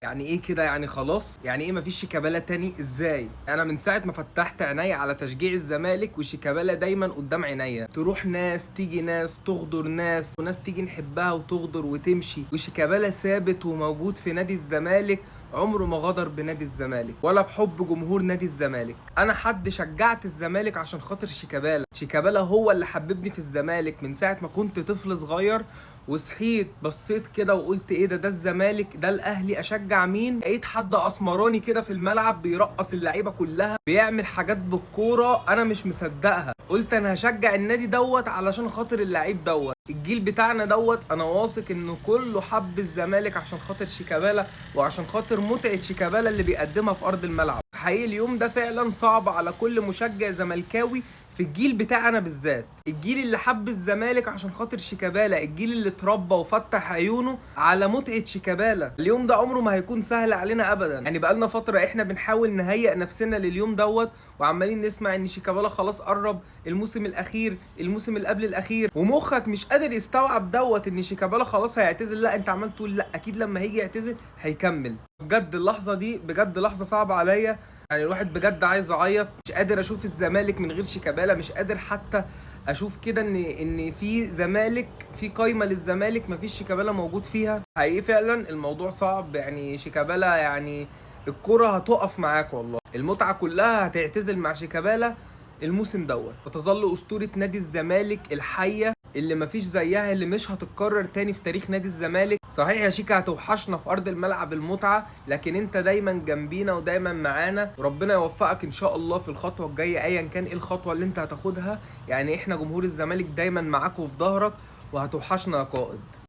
يعني ايه كده؟ يعني خلاص؟ يعني ايه مفيش شيكابالا تاني؟ ازاي؟ انا من ساعه ما فتحت عينيا على تشجيع الزمالك وشيكابالا دايما قدام عينيا، تروح ناس تيجي ناس تغدر ناس، وناس تيجي نحبها وتغدر وتمشي، وشيكابالا ثابت وموجود في نادي الزمالك. عمره ما غدر بنادي الزمالك ولا بحب جمهور نادي الزمالك. انا حد شجعت الزمالك عشان خاطر شيكابالا. شيكابالا هو اللي حببني في الزمالك من ساعه ما كنت طفل صغير، وصحيت بصيت كده وقلت ايه ده الزمالك، ده الاهلي، اشجع مين؟ لقيت حد اسمراني كده في الملعب بيرقص اللعيبه كلها، بيعمل حاجات بالكوره انا مش مصدقها. قلت انا هشجع النادي دوت علشان خاطر اللعيب دوت. الجيل بتاعنا دوت انا واثق انه كله حب الزمالك عشان خاطر شيكابالا، وعشان خاطر متعه شيكابالا اللي بيقدمها في ارض الملعب. حقيقي اليوم ده فعلا صعب على كل مشجع زملكاوي في الجيل بتاعنا بالذات، الجيل اللي حب الزمالك عشان خاطر شيكابالا، الجيل اللي اتربى وفتح عيونه على متعة شيكابالا. اليوم ده عمره ما هيكون سهل علينا ابدا، يعني بقالنا فترة احنا بنحاول نهيئ نفسنا لليوم دوت، وعمالين نسمع ان شيكابالا خلاص قرب، الموسم الاخير، الموسم اللي قبل الاخير، ومخك مش قادر يستوعب دوت ان شيكابالا خلاص هيعتزل. لا، انت عمال تقول لا اكيد لما هيجي يعتزل هيكمل. بجد اللحظة دي بجد لحظة صعبة عليا، يعني الواحد بجد عايز اعيط. مش قادر اشوف الزمالك من غير شيكابالا، مش قادر حتى اشوف كده ان في زمالك، في قايمه للزمالك مفيش شيكابالا موجود فيها. حقيقي فعلا الموضوع صعب، يعني شيكابالا يعني الكرة هتقف معاك والله، المتعه كلها هتعتزل مع شيكابالا الموسم دوت. وتظل اسطوره نادي الزمالك الحيه اللي مفيش زيها، اللي مش هتتكرر تاني في تاريخ نادي الزمالك. صحيح يا شيكا هتوحشنا في ارض الملعب المتعه، لكن انت دايما جنبينا ودايما معانا، وربنا يوفقك ان شاء الله في الخطوه الجايه ايا كان ايه الخطوه اللي انت هتاخدها. يعني احنا جمهور الزمالك دايما معاك وفي ظهرك، وهتوحشنا يا قائد.